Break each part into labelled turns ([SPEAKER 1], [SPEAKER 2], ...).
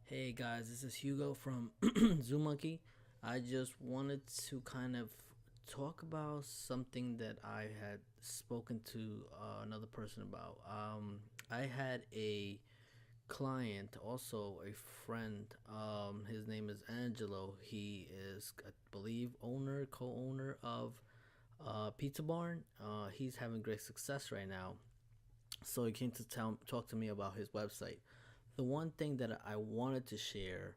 [SPEAKER 1] Hey guys, this is Hugo from Zoomunkie. I just wanted to kind of talk about something that I had spoken to another person about. I had a client, also a friend. His name is Angelo. He is, I believe, co-owner of Pizza Barn. He's having great success right now. So he came to talk to me about his website. The one thing that I wanted to share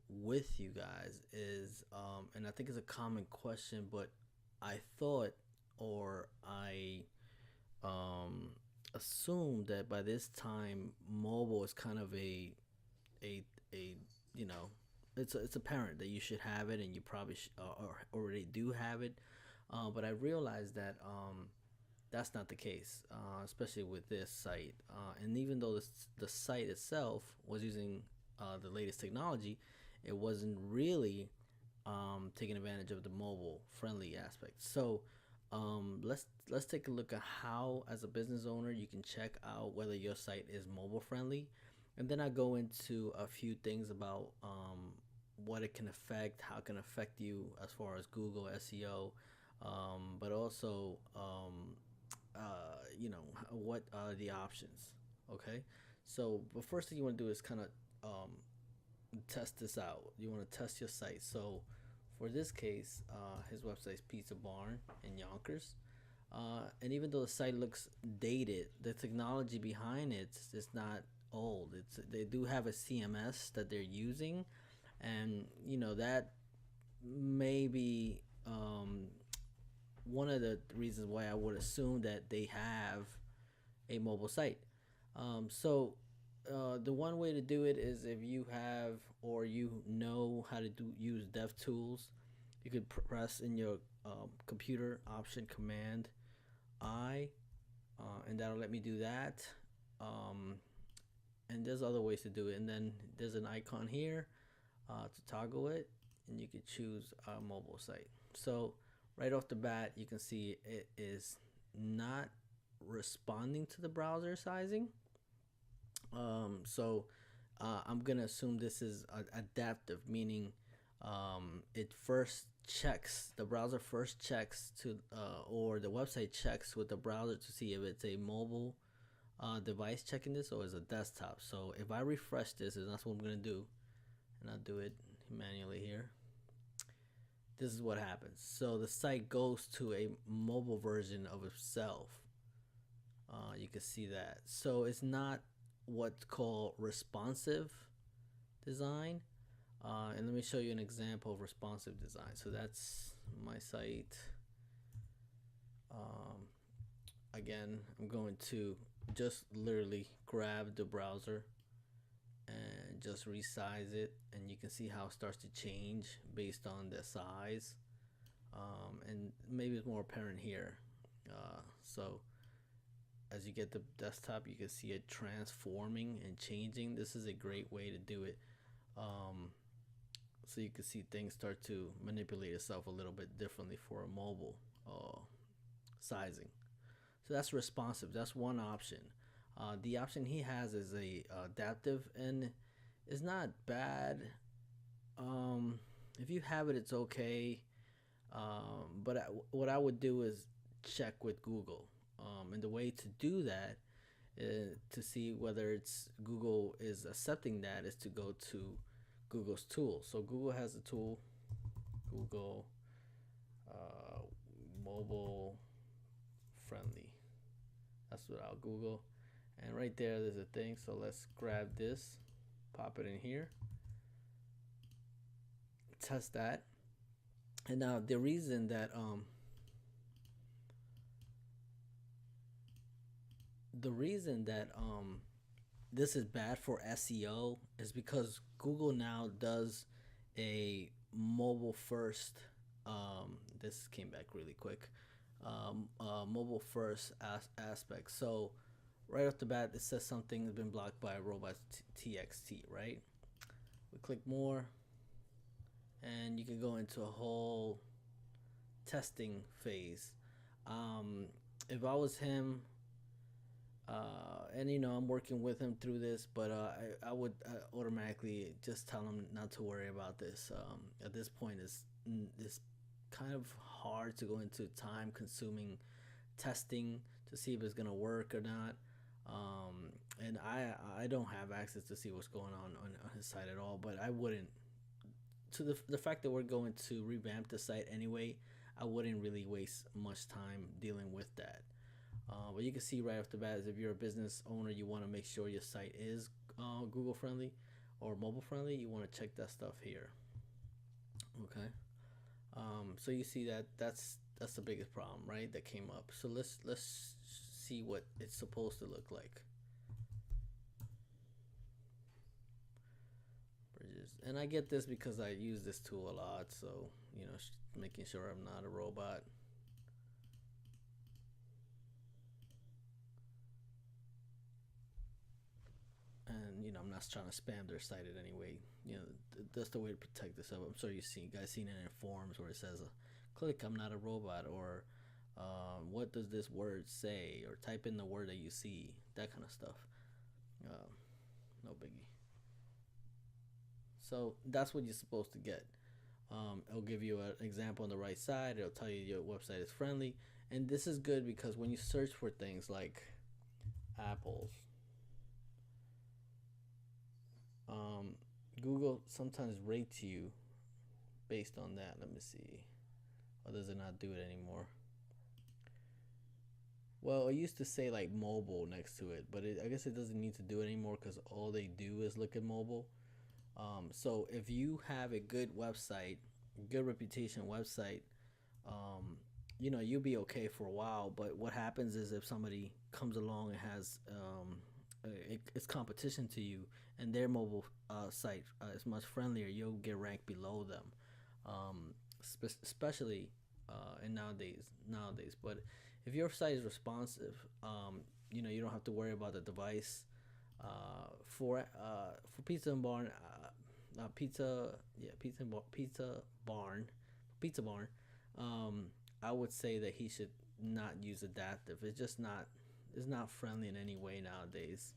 [SPEAKER 1] with you guys is, and I think it's a common question, but I thought or I um, assumed that by this time mobile is kind of a a you know it's apparent that you should have it and you probably or already do have it, but I realized that that's not the case, especially with this site. And even though the site itself was using the latest technology, it wasn't really taking advantage of the mobile friendly aspect. So let's take a look at how, as a business owner, you can check out whether your site is mobile friendly, and then I go into a few things about what it can affect, how it can affect you as far as Google SEO, but also what are the options. Okay, so the first thing you want to do is kind of test this out. You want to test your site. So for this case, his website is Pizza Barn in Yonkers. And even though the site looks dated, the technology behind it is not old. They do have a CMS that they're using, and that may be one of the reasons why I would assume that they have a mobile site. The one way to do it is if you have or you know how to use dev tools, you could press in your computer Option Command I, and that'll let me do that. Um, and there's other ways to do it. And then there's an icon here to toggle it, and you can choose a mobile site. So right off the bat, you can see it is not responding to the browser sizing. I'm gonna assume this is adaptive, meaning it first checks the browser first checks to or the website checks with the browser to see if it's a mobile device checking this or is a desktop. So if I refresh this, and that's what I'm gonna do, and I'll do it manually here. This is what happens. So the site goes to a mobile version of itself. You can see that. So it's not what's called responsive design. And let me show you an example of responsive design. So that's my site. Um, Again, I'm going to just literally grab the browser and just resize it, and you can see how it starts to change based on the size. And maybe it's more apparent here. So as you get the desktop, you can see it transforming and changing. This is a great way to do it. Um, so you can see things start to manipulate itself a little bit differently for a mobile sizing. So that's responsive. That's one option. The option he has is a adaptive, and it's not bad. If you have it, it's okay. But what I would do is check with Google. And the way to do that to see whether it's Google is accepting that is to go to Google's tool. So Google has a tool, Google uh, mobile friendly. That's what I'll Google. And right there's a thing. So let's grab this, pop it in here, test that. And now the reason that this is bad for SEO is because Google now does a mobile first. This came back really quick. Mobile first aspect. So right off the bat, it says something has been blocked by robots.txt. Right? We click more, and you can go into a whole testing phase. If I was him, And I'm working with him through this, but I would automatically just tell him not to worry about this. At this point, it's kind of hard to go into time consuming testing to see if it's gonna work or not. And I don't have access to see what's going on his site at all. But I wouldn't, to the fact that we're going to revamp the site anyway, I wouldn't really waste much time dealing with that. But you can see right off the bat is if you're a business owner, you want to make sure your site is Google friendly or mobile friendly. You want to check that stuff here. Okay. So you see that that's the biggest problem, right? That came up. So let's see what it's supposed to look like. Bridges, and I get this because I use this tool a lot. So making sure I'm not a robot. And I'm not trying to spam their site in any way. That's the way to protect this up. I'm sure you guys seen it in forums where it says, "Click, I'm not a robot," or "What does this word say?" or type in the word that you see. That kind of stuff. No biggie. So that's what you're supposed to get. It'll give you an example on the right side. It'll tell you your website is friendly, and this is good because when you search for things like apples, Google sometimes rates you based on that. Let me see. Or does it not do it anymore? Well, it used to say like mobile next to it, but I guess it doesn't need to do it anymore because all they do is look at mobile. So if you have a good website, good reputation website, you'll be okay for a while. But what happens is if somebody comes along and has it's competition to you, and their mobile site is much friendlier, you'll get ranked below them, especially in nowadays. But if your site is responsive, you don't have to worry about the device. For Pizza and Barn, Pizza Barn. I would say that he should not use adaptive. It's not friendly in any way nowadays.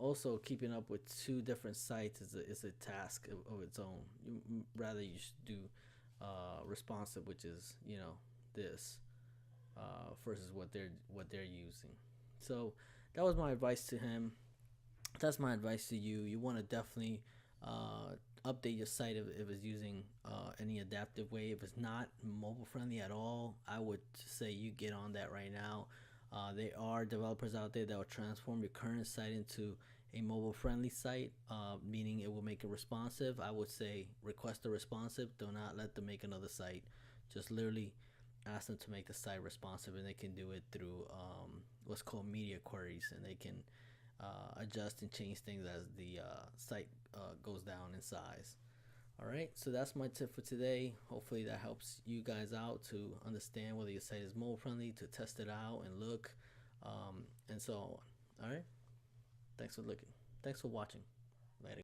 [SPEAKER 1] Also, keeping up with two different sites is a task of its own. Rather, you should do responsive, which is this versus what they're using. So that was my advice to him. That's my advice to you. You want to definitely update your site if it's using any adaptive way. If it's not mobile friendly at all, I would say you get on that right now. There are developers out there that will transform your current site into a mobile friendly site, meaning it will make it responsive. I would say request a responsive. Do not let them make another site. Just literally ask them to make the site responsive, and they can do it through what's called media queries, and they can adjust and change things as the site goes down in size. All right, so that's my tip for today. Hopefully that helps you guys out to understand whether your site is mobile friendly, to test it out and look, and so on. All right, thanks for looking. Thanks for watching.